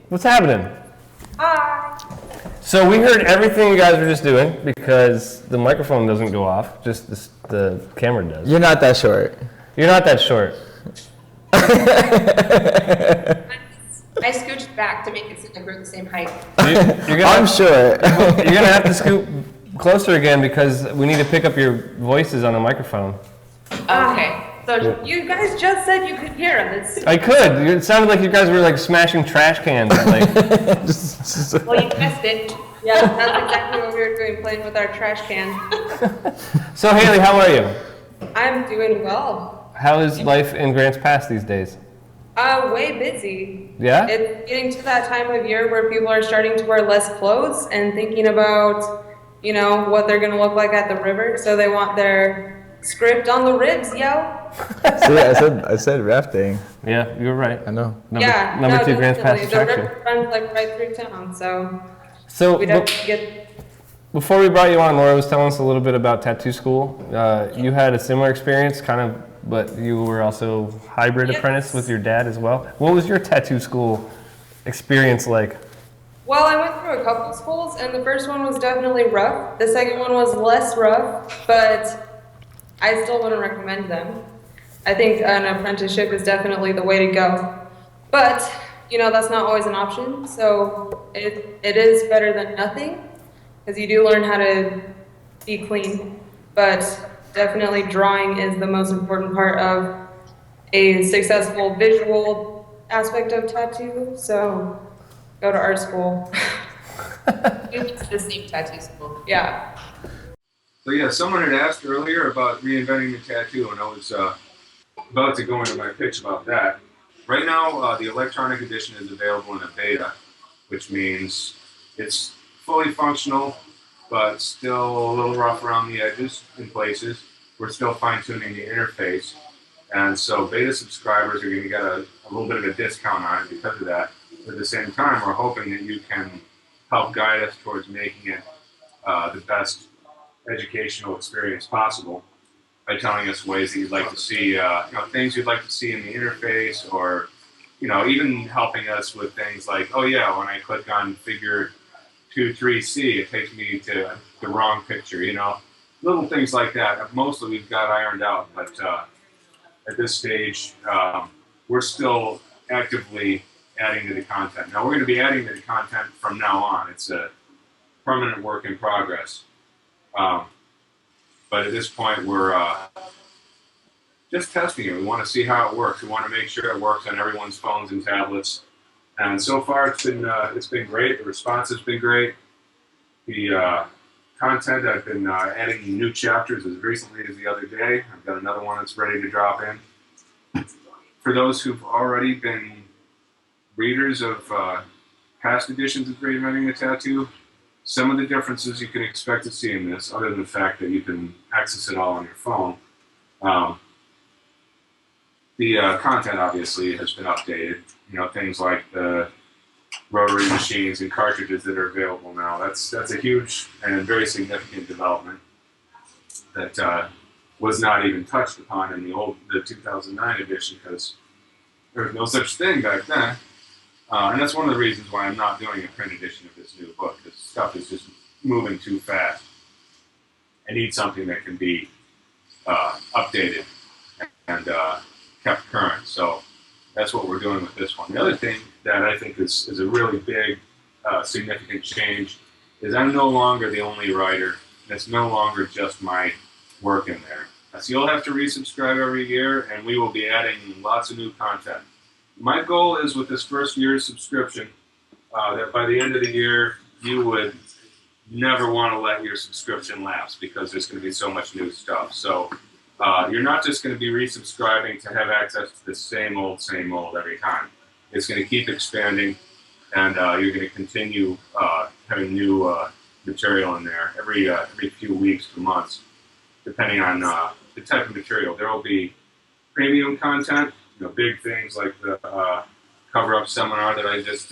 What's happening? Hi. So we heard everything you guys were just doing because the microphone doesn't go off, just the camera does. You're not that short. You're not that short. I scooched back to make it seem like we're the same height. I'm short. You're going to have to scoot closer again because we need to pick up your voices on the microphone. Okay. So you guys just said you could hear us. I could. It sounded like you guys were like smashing trash cans. Like. Well, you missed it. Yeah, that's exactly what we were doing, playing with our trash can. So Haley, how are you? I'm doing well. How is life in Grants Pass these days? Way busy. Yeah? It's getting to that time of year where people are starting to wear less clothes and thinking about, you know, what they're going to look like at the river. So they want their script on the ribs, yo. See, I said rafting. Yeah, you're right. I know. Number two Grants Pass attraction. The river runs like right through town, so we'd have to get... Before we brought you on, Laura was telling us a little bit about tattoo school. You had a similar experience, kind of, but you were also hybrid apprentice with your dad as well. What was your tattoo school experience like? Well, I went through a couple schools, and the first one was definitely rough. The second one was less rough, but I still wouldn't recommend them. I think an apprenticeship is definitely the way to go. But, you know, that's not always an option, so it is better than nothing, because you do learn how to be clean. But definitely drawing is the most important part of a successful visual aspect of tattoo, so go to art school. It's the same tattoo school. Yeah. So yeah, someone had asked earlier about reinventing the tattoo, and I was about to go into my pitch about that. Right now, the electronic edition is available in a beta, which means it's fully functional, but still a little rough around the edges in places. We're still fine-tuning the interface, and so beta subscribers are going to get a little bit of a discount on it because of that. But at the same time, we're hoping that you can help guide us towards making it the best educational experience possible by telling us ways that you'd like to see, things you'd like to see in the interface, or, even helping us with things like, oh yeah, when I click on figure 2.3c, it takes me to the wrong picture, little things like that. Mostly we've got ironed out, but at this stage, we're still actively adding to the content. Now we're going to be adding to the content from now on. It's a permanent work in progress. But at this point, we're just testing it. We want to see how it works. We want to make sure it works on everyone's phones and tablets. And so far, it's been great. The response has been great. The content, I've been adding new chapters as recently as the other day. I've got another one that's ready to drop in. For those who've already been readers of past editions of Reinventing the Tattoo, some of the differences you can expect to see in this, other than the fact that you can access it all on your phone. The content obviously has been updated. Things like the rotary machines and cartridges that are available now. That's a huge and very significant development that was not even touched upon in the 2009 edition, because there was no such thing back then. And that's one of the reasons why I'm not doing a print edition of this new book, because stuff is just moving too fast. I need something that can be updated and kept current. So that's what we're doing with this one. The other thing that I think is a really big, significant change is I'm no longer the only writer. It's no longer just my work in there. So you'll have to resubscribe every year, and we will be adding lots of new content. My goal is, with this first year's subscription, that by the end of the year, you would never want to let your subscription lapse, because there's going to be so much new stuff. So you're not just going to be resubscribing to have access to the same old every time. It's going to keep expanding, and you're going to continue having new material in there every few weeks to months, depending on the type of material. There will be premium content, big things like the cover-up seminar that I just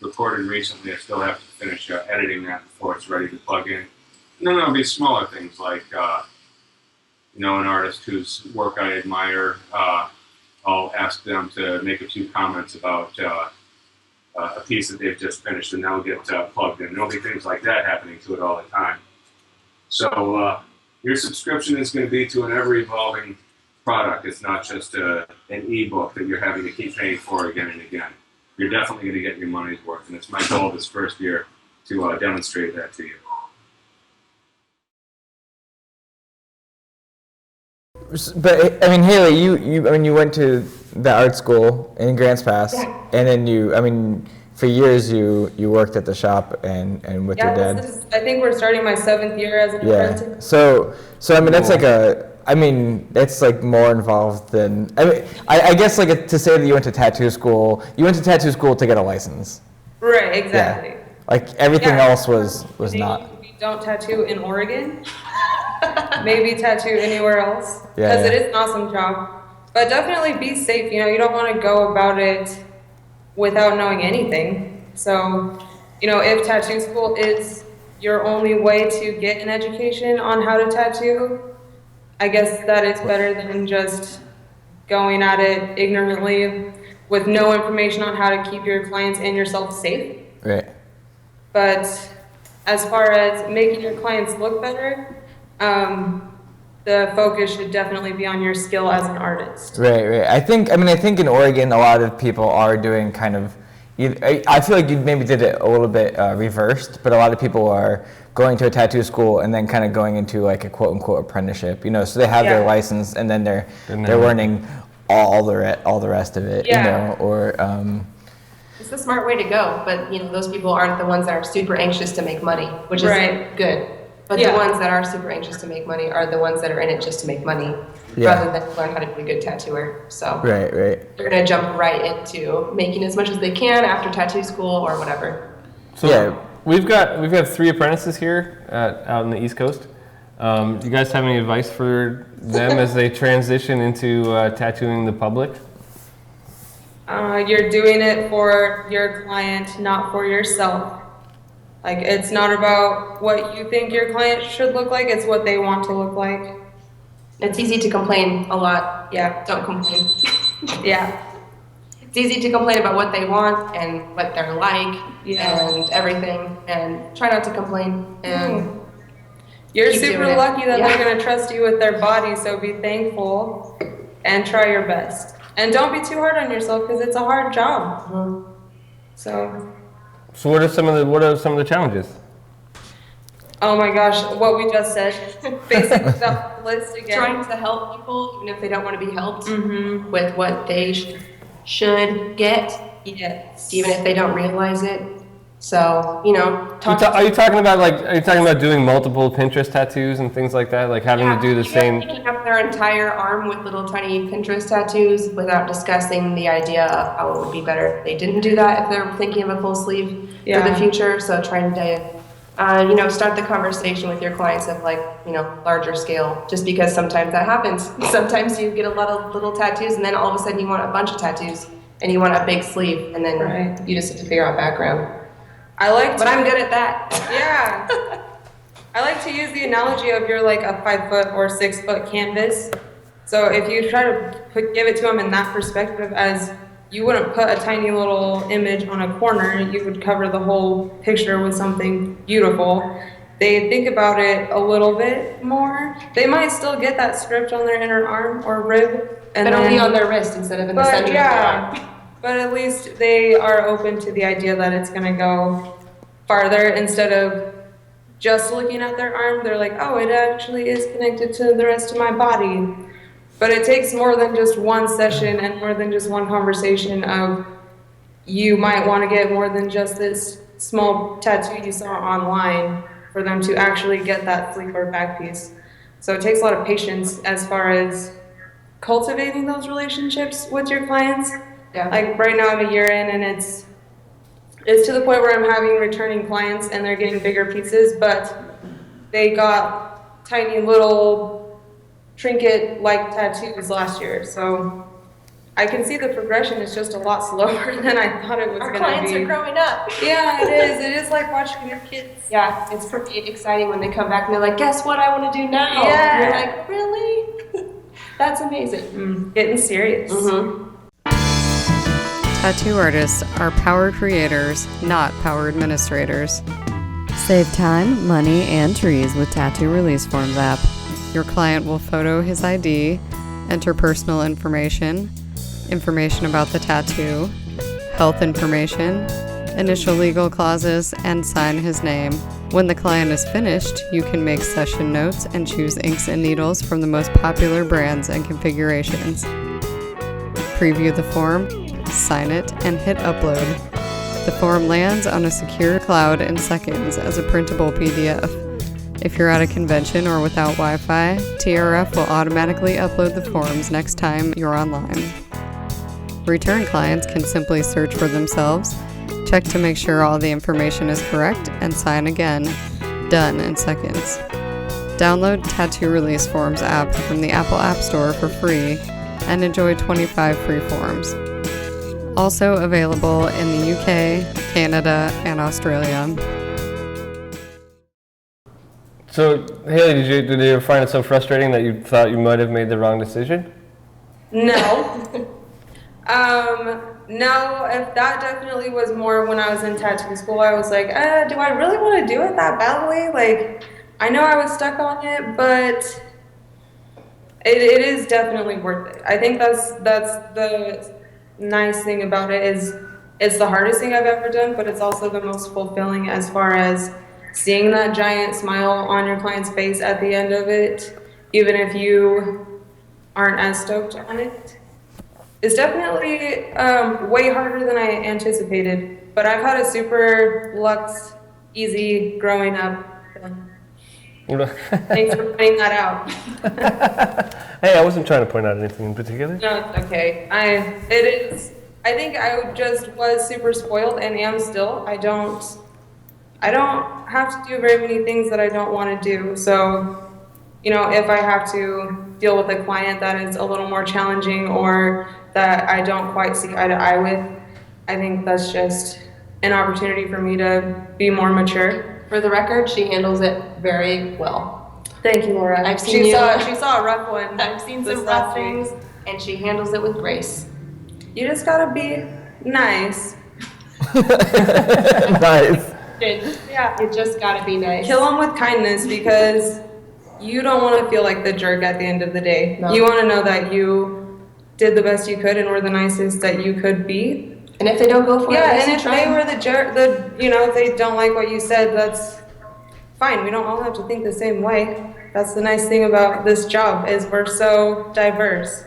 recorded recently. I still have to finish editing that before it's ready to plug in. And then there'll be smaller things like, an artist whose work I admire. I'll ask them to make a few comments about a piece that they've just finished, and that'll get plugged in. There'll be things like that happening to it all the time. So your subscription is going to be to an ever-evolving product. It's not just an ebook that you're having to keep paying for again and again. You're definitely going to get your money's worth, and it's my goal this first year to demonstrate that to you. But I mean, Haley, you went to the art school in Grants Pass, and then for years you worked at the shop and with your dad. I think we're starting my 7th year as an apprentice. So I mean that's like more involved than I guess like to say that you went to tattoo school to get a license. Right, exactly. Yeah. Like everything else was not. We don't tattoo in Oregon. Maybe tattoo anywhere else, Yeah, because it is an awesome job. But definitely be safe. You don't want to go about it without knowing anything. So, if tattoo school is your only way to get an education on how to tattoo, I guess that is better than just going at it ignorantly with no information on how to keep your clients and yourself safe. Right. But as far as making your clients look better, the focus should definitely be on your skill as an artist. Right. I think in Oregon a lot of people are doing kind of. I feel like you maybe did it a little bit reversed, but a lot of people are going to a tattoo school and then kind of going into like a quote unquote apprenticeship. So they have their license and then they're learning all the rest of it. It's the smart way to go, but those people aren't the ones that are super anxious to make money, which is good. But the ones that are super anxious to make money are the ones that are in it just to make money, rather than learn how to be a good tattooer. So right. They're gonna jump right into making as much as they can after tattoo school or whatever. So we've got 3 apprentices here out in the East Coast. You guys have any advice for them as they transition into tattooing the public? You're doing it for your client, not for yourself. Like, it's not about what you think your client should look like, it's what they want to look like. It's easy to complain a lot. Yeah. Don't complain. Yeah. It's easy to complain about what they want and what they're like and everything, and try not to complain. And you're super lucky that they're going to trust you with their body, so be thankful and try your best. And don't be too hard on yourself, because it's a hard job. Mm-hmm. So what are some of the challenges? Oh my gosh, what we just said. Basically, the list again. Trying to help people, even if they don't want to be helped, with what they should get, even if they don't realize it. So, are you talking about doing multiple Pinterest tattoos and things like that, like having to do the same? Picking up their entire arm with little tiny Pinterest tattoos without discussing the idea of how it would be better if they didn't do that if they're thinking of a full sleeve for the future. So trying to, start the conversation with your clients of larger scale, just because sometimes that happens. Sometimes you get a lot of little tattoos and then all of a sudden you want a bunch of tattoos and you want a big sleeve, and then you just have to figure out background. But I'm good at that. Yeah. I like to use the analogy of you're like a 5-foot or 6-foot canvas. So if you try to give it to them in that perspective, as you wouldn't put a tiny little image on a corner, you would cover the whole picture with something beautiful. They think about it a little bit more. They might still get that script on their inner arm or rib. And it'll be on their wrist instead of in the center of their arm. But at least they are open to the idea that it's going to go farther. Instead of just looking at their arm, they're like, oh, it actually is connected to the rest of my body. But it takes more than just one session and more than just one conversation of, you might want to get more than just this small tattoo you saw online for them to actually get that sleeve or back piece. So it takes a lot of patience as far as cultivating those relationships with your clients. Yeah. Like right now I'm a year in, and it's to the point where I'm having returning clients and they're getting bigger pieces, but they got tiny little trinket-like tattoos last year. So I can see the progression is just a lot slower than I thought it was going to be. Our clients are growing up. Yeah, it is. It is like watching your kids. Yeah, it's pretty exciting when they come back and they're like, guess what I want to do now? Yeah. And you're like, really? That's amazing. Getting serious. Mm-hmm. Tattoo artists are power creators, not power administrators. Save time, money, and trees with Tattoo Release Forms app. Your client will photo his ID, enter personal information, information about the tattoo, health information, initial legal clauses, and sign his name. When the client is finished, you can make session notes and choose inks and needles from the most popular brands and configurations. Preview the form, sign it, and hit upload. The form lands on a secure cloud in seconds as a printable PDF. If you're at a convention or without Wi-Fi, TRF will automatically upload the forms next time you're online. Return clients can simply search for themselves, check to make sure all the information is correct, and sign again. Done in seconds. Download Tattoo Release Forms app from the Apple App Store for free and enjoy 25 free forms. Also available in the UK, Canada, and Australia. So, Haley, did you find it so frustrating that you thought you might have made the wrong decision? No. No, if that definitely was more when I was in tattoo school. I was like, do I really want to do it that badly? Like, I know I was stuck on it, but it is definitely worth it. I think that's the nice thing about it is it's the hardest thing I've ever done, but it's also the most fulfilling as far as seeing that giant smile on your client's face at the end of it, even if you aren't as stoked on it. It's definitely way harder than I anticipated, but I've had a super luxe, easy growing up. Thanks for pointing that out. Hey, I wasn't trying to point out anything in particular. No, it's okay. I think I just was super spoiled and am still. I don't have to do very many things that I don't want to do. So, if I have to deal with a client that is a little more challenging or that I don't quite see eye to eye with, I think that's just an opportunity for me to be more mature. For the record, she handles it very well. Thank you, Laura. She saw a rough one. I've seen some rough things, and she handles it with grace. You just gotta be nice. Nice. Yeah. You just gotta be nice. Kill them with kindness because you don't want to feel like the jerk at the end of the day. No. You want to know that you did the best you could and were the nicest that you could be. And if they don't go for it, and if they were the jerk, if they don't like what you said, that's fine. We don't all have to think the same way. That's the nice thing about this job is we're so diverse.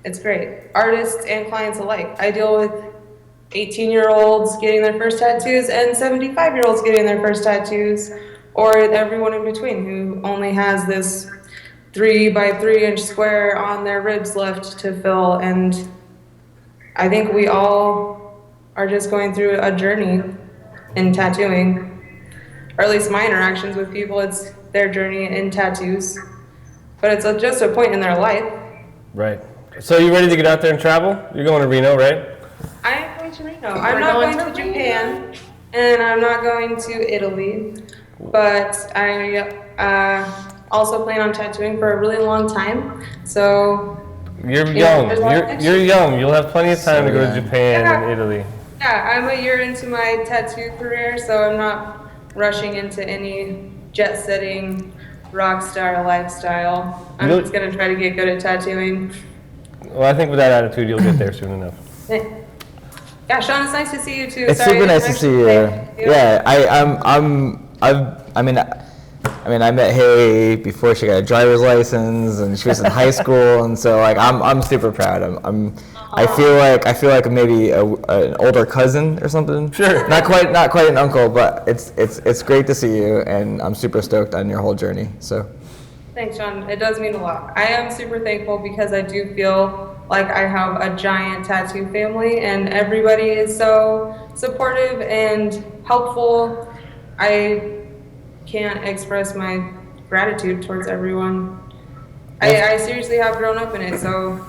It's great. Artists and clients alike. I deal with 18-year-olds getting their first tattoos and 75-year-olds getting their first tattoos, or everyone in between who only has this 3 by 3 inch square on their ribs left to fill. And I think we all are just going through a journey in tattooing, or at least my interactions with people, it's their journey in tattoos, but it's just a point in their life. Right. So you ready to get out there and travel? You're going to Reno, right? I am going to Reno. I'm not going to Japan, and I'm not going to Italy, but I also plan on tattooing for a really long time. So you're young. You're young. You'll have plenty of time to go to Japan and Italy. Yeah, I'm a year into my tattoo career, so I'm not rushing into any jet-setting rock star lifestyle. I'm just gonna try to get good at tattooing. Well, I think with that attitude, you'll get there soon enough. Yeah, Shawn, it's nice to see you too. It's super nice to see you. Yeah, I met Haley before she got a driver's license, and she was in high school, and so I'm super proud. I feel like maybe an older cousin or something. Sure. Not quite an uncle, but it's great to see you, and I'm super stoked on your whole journey. So. Thanks, Shawn. It does mean a lot. I am super thankful because I do feel like I have a giant tattoo family, and everybody is so supportive and helpful. I can't express my gratitude towards everyone. I seriously have grown up in it. So,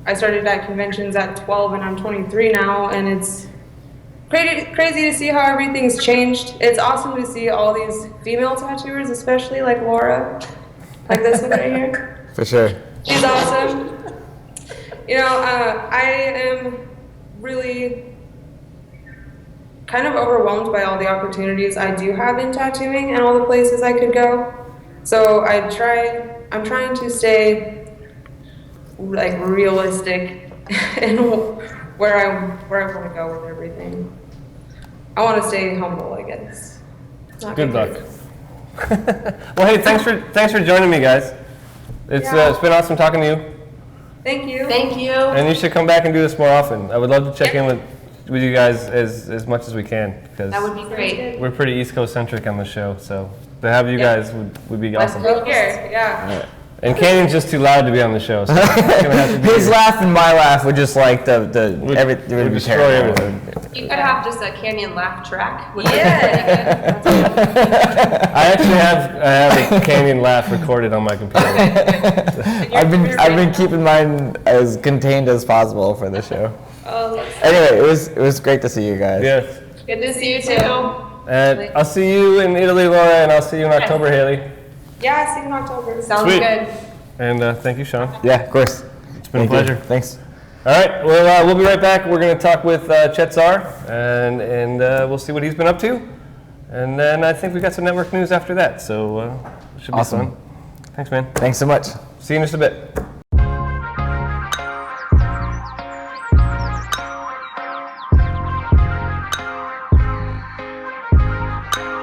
I started at conventions at 12 and I'm 23 now, and it's crazy to see how everything's changed. It's awesome to see all these female tattooers, especially like Laura, like this one right here. For sure. She's awesome. I am really kind of overwhelmed by all the opportunities I do have in tattooing and all the places I could go. So I'm trying to stay like realistic in where I want to go with everything. I want to stay humble, I guess. Good luck. Well, hey, thanks for joining me, guys. It's been awesome talking to you. Thank you. Thank you. And you should come back and do this more often. I would love to check in with you guys as much as we can, because That would be great. we're pretty East Coast centric on the show. So to have you guys would be awesome. Go here, yeah. And Canyon's just too loud to be on the show. So it's gonna have to be His laugh and my laugh would just like would destroy everything. You could have just a Canyon laugh track. Yeah. I have a Canyon laugh recorded on my computer. I've been keeping mine as contained as possible for the show. Oh, Anyway, it was great to see you guys. Yes. Good to see you too. And I'll see you in Italy, Laura, and I'll see you in October, Haley. yeah, see you in October. Sounds Sweet. good. And thank you, Shawn. Yeah, of course. It's been a Thank you. pleasure. Thanks. All right, well, we'll be right back. We're going to talk with ChetZar, and we'll see what he's been up to. And then I think we got some network news after that, so it should be Awesome. fun. Thanks, man. Thanks so much. See you in just a bit.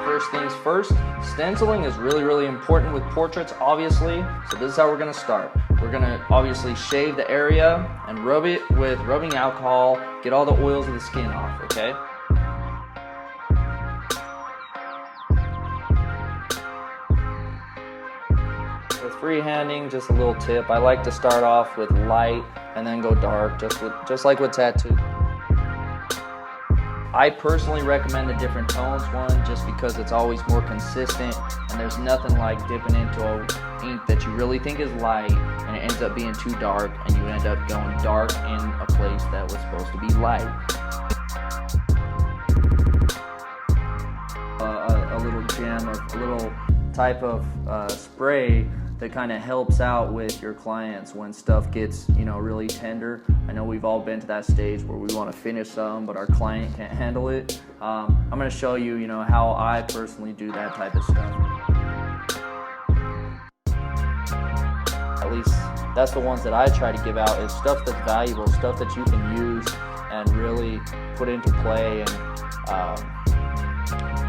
First things first, stenciling is really important with portraits, obviously. So this is how we're gonna start. We're gonna obviously shave the area and rub it with rubbing alcohol, get all the oils of the skin off, okay? With freehanding, just a little tip, I like to start off with light and then go dark, just like with tattoo. I personally recommend the different tones one just because it's always more consistent, and there's nothing like dipping into a ink that you really think is light and it ends up being too dark and you end up going dark in a place that was supposed to be light. A little gem or a little type of spray that kind of helps out with your clients when stuff gets, really tender. I know we've all been to that stage where we want to finish some, but our client can't handle it. I'm going to show you, how I personally do that type of stuff. At least that's the ones that I try to give out, is stuff that's valuable, stuff that you can use and really put into play and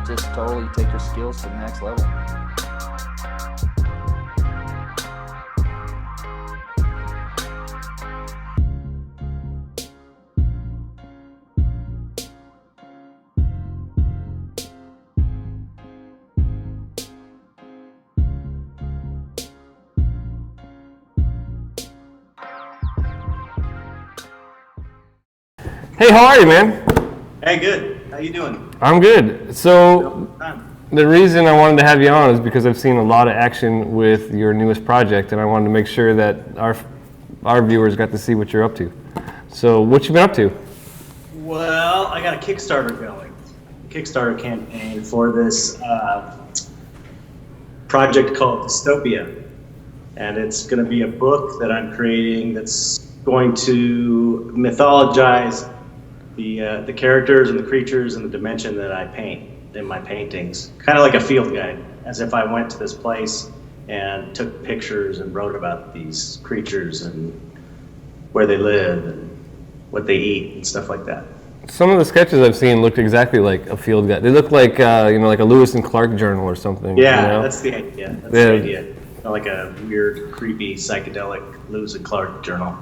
just totally take your skills to the next level. Hey, how are you, man? Hey, good. How you doing? I'm good. So the reason I wanted to have you on is because I've seen a lot of action with your newest project, and I wanted to make sure that our viewers got to see what you're up to. So what you been up to? Well, I got a Kickstarter going. A Kickstarter campaign for this project called Dystopia. And it's going to be a book that I'm creating that's going to mythologize the characters and the creatures and the dimension that I paint in my paintings. Kind of like a field guide, as if I went to this place and took pictures and wrote about these creatures and where they live and what they eat and stuff like that. Some of the sketches I've seen looked exactly like a field guide. They look like like a Lewis and Clark journal or something. Yeah, that's the idea. That's the idea. Like a weird, creepy, psychedelic Lewis and Clark journal.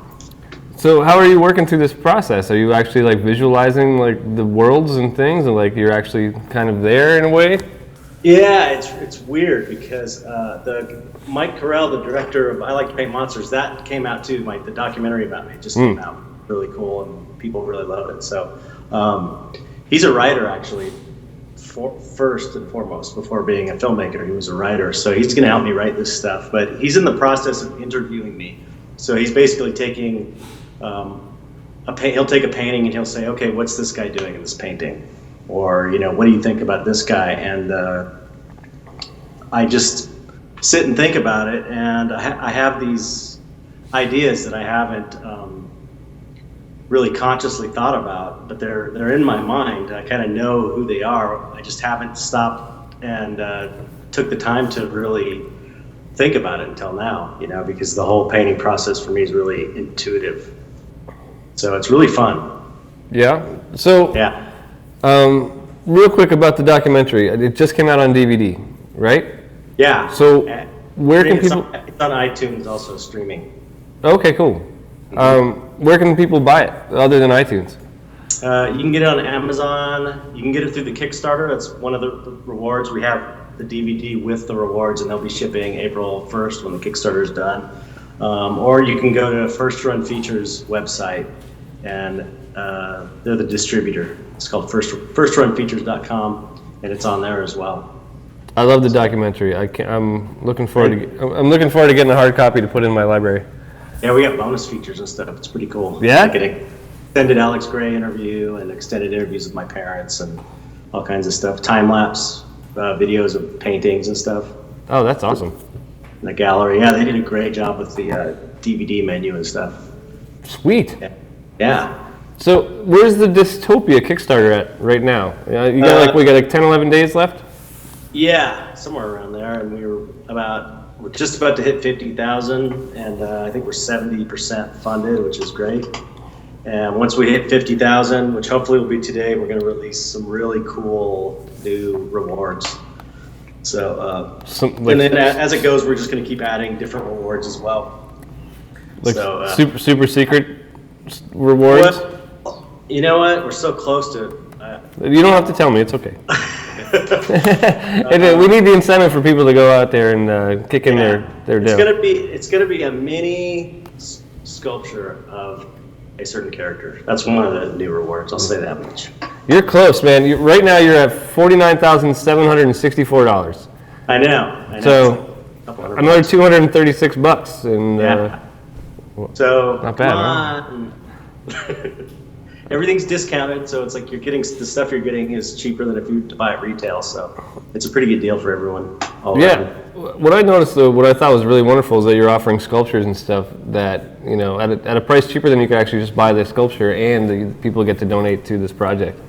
So how are you working through this process? Are you actually like visualizing like the worlds and things, and like you're actually kind of there in a way? Yeah, it's weird because the Mike Carell, the director of I Like to Paint Monsters, that came out too. The documentary about me just came out. Really cool, and people really love it. So he's a writer actually. First and foremost, before being a filmmaker, he was a writer. So he's going to help me write this stuff. But he's in the process of interviewing me. So he's basically taking he'll take a painting and he'll say, okay, what's this guy doing in this painting? Or, what do you think about this guy? And I just sit and think about it. And I have these ideas that I haven't really consciously thought about, but they're in my mind. I kind of know who they are. I just haven't stopped and took the time to really think about it until now, because the whole painting process for me is really intuitive. So it's really fun. Yeah. So, Yeah. Real quick about the documentary. It just came out on DVD, right? Yeah. So, where can people? It's on iTunes, also streaming. Okay, cool. Where can people buy it other than iTunes? You can get it on Amazon. You can get it through the Kickstarter. That's one of the rewards. We have the DVD with the rewards, and they'll be shipping April 1st when the Kickstarter is done. Or you can go to First Run Features website, and they're the distributor. It's called firstrunfeatures.com, and it's on there as well. I love the documentary. I'm looking forward to getting a hard copy to put in my library. Yeah, we got bonus features and stuff. It's pretty cool. Yeah? Like an extended Alex Gray interview and extended interviews with my parents and all kinds of stuff. Time-lapse videos of paintings and stuff. Oh, that's awesome. In the gallery. Yeah, they did a great job with the DVD menu and stuff. Sweet. Yeah. So, where's the Dystopia Kickstarter at right now? We got like 10, 11 days left? Yeah, somewhere around there. And we're just about to hit 50,000, and I think we're 70% funded, which is great. And once we hit 50,000, which hopefully will be today, we're going to release some really cool new rewards. So, and then as it goes, we're just going to keep adding different rewards as well. Like super secret rewards? Well, you know what? We're so close to it. You don't have to tell me. It's okay. We need the incentive for people to go out there and kick in their dough. It's gonna be a mini sculpture of a certain character. That's one of the new rewards. I'll say that much. You're close, man. Right now you're at $49,764. I know. So another $236, and so not bad. Huh? Everything's discounted, so it's like you're getting the stuff you're getting is cheaper than if you were to buy it retail. So it's a pretty good deal for everyone. What I noticed though, what I thought was really wonderful is that you're offering sculptures and stuff that at a price cheaper than you could actually just buy the sculpture, and the people get to donate to this project.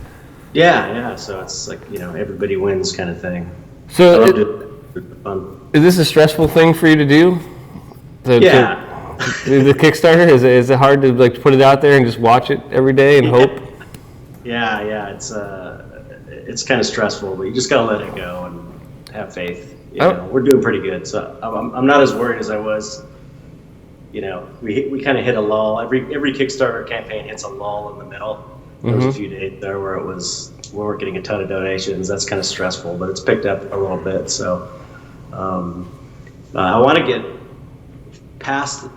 Yeah. So it's like everybody wins kind of thing. So it's fun. Is this a stressful thing for you to do? The Kickstarter, is it hard to put it out there and just watch it every day and hope? Yeah, it's kind of stressful, but you just gotta let it go and have faith. We're doing pretty good, so I'm not as worried as I was. We kind of hit a lull. Every Kickstarter campaign hits a lull in the middle. There was a few days there where we weren't getting a ton of donations. That's kind of stressful, but it's picked up a little bit. So I want to get past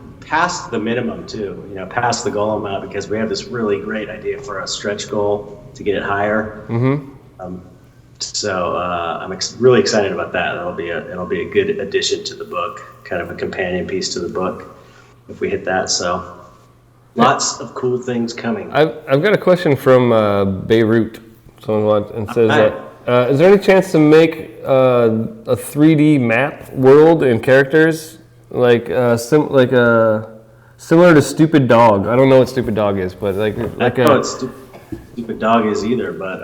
the minimum too, past the goal amount, because we have this really great idea for a stretch goal to get it higher. So I'm really excited about that. It'll be a good addition to the book, kind of a companion piece to the book if we hit that. So lots of cool things coming. I've got a question from Beirut. Someone says, is there any chance to make a 3D map world and characters? Similar to Stupid Dog. I don't know what Stupid Dog is, but I don't know what Stupid Dog is either. But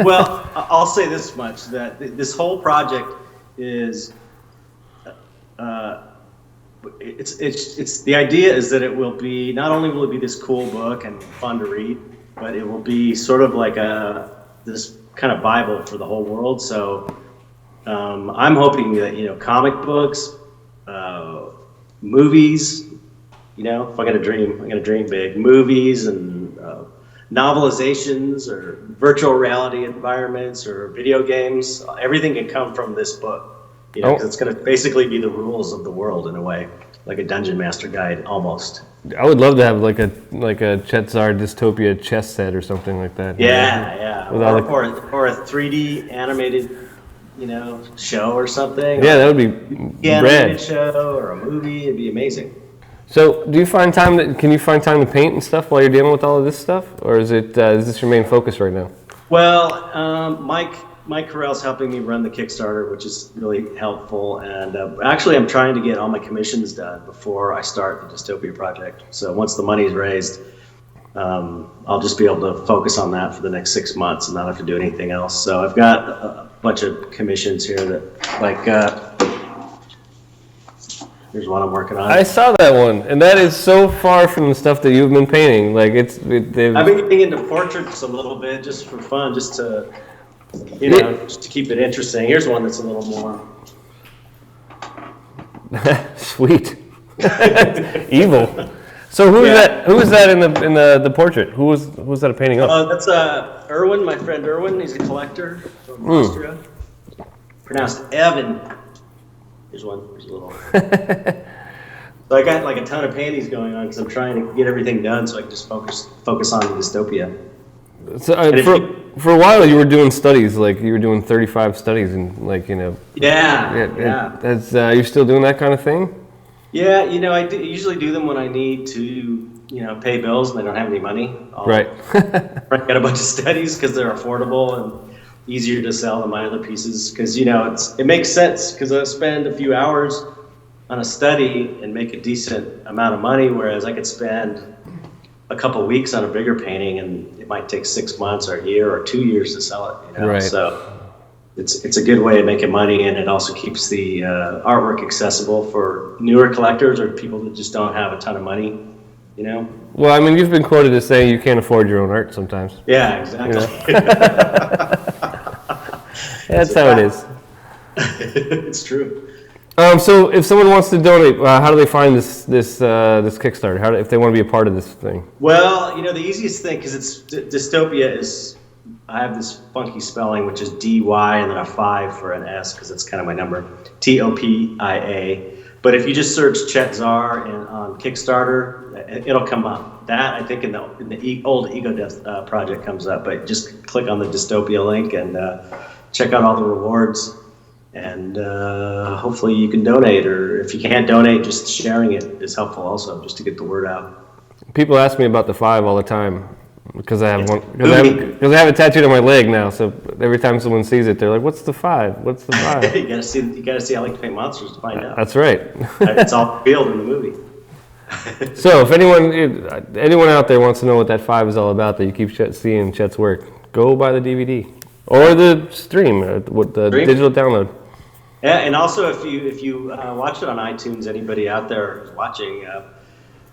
well, I'll say this much: that this whole project is, it's the idea is that it will be, not only will it be this cool book and fun to read, but it will be sort of like this kind of Bible for the whole world. So I'm hoping that comic books. Movies, if I'm gonna dream big. Movies and novelizations or virtual reality environments or video games, everything can come from this book. Because it's gonna basically be the rules of the world in a way, like a dungeon master guide almost. I would love to have like a ChetZar Dystopia chess set or something like that. Yeah. Or a 3D animated show or something. Yeah, that would be animated show or a movie. It'd be amazing. So, can you find time to paint and stuff while you're dealing with all of this stuff, or is this your main focus right now? Well, Mike Carell's helping me run the Kickstarter, which is really helpful. And actually, I'm trying to get all my commissions done before I start the Dystopia project. So once the money's raised, I'll just be able to focus on that for the next 6 months and not have to do anything else. So I've got a bunch of commissions here that, like, here's one I'm working on. I saw that one, and that is so far from the stuff that you've been painting. Like I've been getting into portraits a little bit just for fun, just to, just to keep it interesting. Here's one that's a little more sweet, evil. So who is that? Who is that in the portrait? Who was that a painting of? That's Erwin, my friend Erwin. He's a collector from Austria. Pronounced Evan. Here's one. Here's a little. So I got like a ton of paintings going on because I'm trying to get everything done so I can just focus on the dystopia. So for a while you were doing studies, like you were doing 35 studies, and like Yeah. That's you still doing that kind of thing? Yeah, I usually do them when I need to, pay bills and I don't have any money. Right. I get a bunch of studies because they're affordable and easier to sell than my other pieces. Because it makes sense because I spend a few hours on a study and make a decent amount of money, whereas I could spend a couple of weeks on a bigger painting and it might take 6 months or a year or 2 years to sell it. Right. So it's a good way of making money, and it also keeps the artwork accessible for newer collectors or people that just don't have a ton of money. Well, I mean, you've been quoted as saying you can't afford your own art sometimes. Yeah, exactly. That's how it is. It's true. So if someone wants to donate, how do they find this Kickstarter? If they want to be a part of this thing? Well, the easiest thing, because it's dystopia, is I have this funky spelling, which is DY and then a 5 for an S, because it's kind of my number. TOPIA. But if you just search ChetZar on Kickstarter, it'll come up. That, I think, in the old Ego Death project comes up. But just click on the dystopia link and check out all the rewards. And hopefully you can donate. Or if you can't donate, just sharing it is helpful also, just to get the word out. People ask me about the 5 all the time. Because I have one, because I have it tattooed on my leg now. So every time someone sees it, they're like, "What's the 5? What's the 5?" You gotta see I Like to Paint Monsters to find out. That's right. It's all revealed in the movie. So if anyone out there wants to know what that 5 is all about, that you keep seeing Chet's work, go buy the DVD or the stream, digital download. Yeah, and also if you watch it on iTunes, anybody out there who's watching.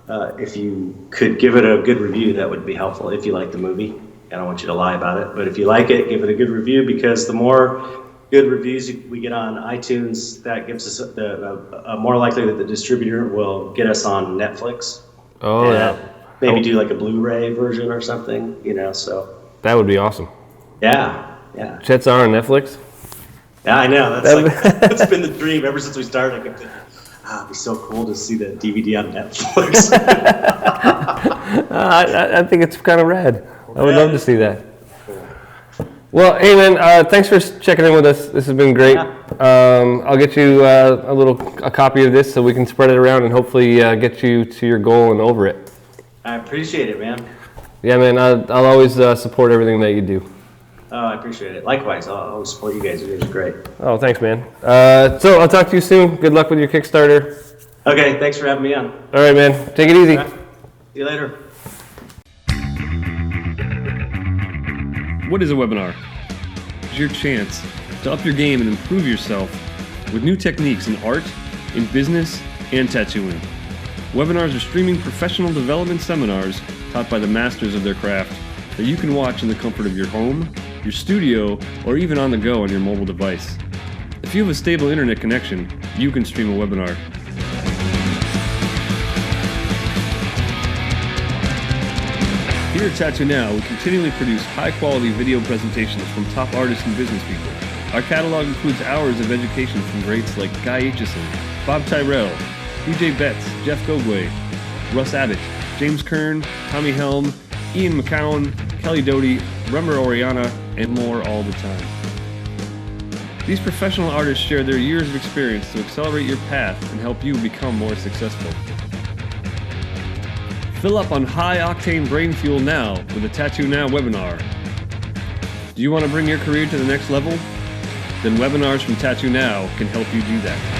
If you could give it a good review, that would be helpful if you like the movie. I don't want you to lie about it, but if you like it, give it a good review, because the more good reviews we get on iTunes, that gives us more likely that the distributor will get us on Netflix. Oh, yeah. Maybe do like a Blu-ray version or something, so. That would be awesome. Yeah. ChetZar on Netflix? Yeah, I know. That's been the dream ever since we started. I kept thinking, it'd be so cool to see the DVD on Netflix. I think it's kind of rad. I would love to see that. Well, hey man, thanks for checking in with us. This has been great. I'll get you a copy of this so we can spread it around and hopefully get you to your goal and over it. I appreciate it, man. Yeah, man. I'll always support everything that you do. Oh, I appreciate it. Likewise, I'll always support you guys. You guys are great. Oh, thanks, man. So I'll talk to you soon. Good luck with your Kickstarter. Okay, thanks for having me on. All right, man. Take it easy. Right. See you later. What is a webinar? It's your chance to up your game and improve yourself with new techniques in art, in business, and tattooing. Webinars are streaming professional development seminars taught by the masters of their craft that you can watch in the comfort of your home, your studio, or even on the go on your mobile device. If you have a stable internet connection, you can stream a webinar. Here at Tattoo Now, we continually produce high-quality video presentations from top artists and business people. Our catalog includes hours of education from greats like Guy Aitchison, Bob Tyrell, BJ Betts, Jeff Gogue, Russ Abbott, James Kern, Tommy Helm, Ian McCowan, Kelly Doty, Rummer Oriana, and more all the time. These professional artists share their years of experience to accelerate your path and help you become more successful. Fill up on high-octane brain fuel now with a Tattoo Now webinar. Do you want to bring your career to the next level? Then webinars from Tattoo Now can help you do that.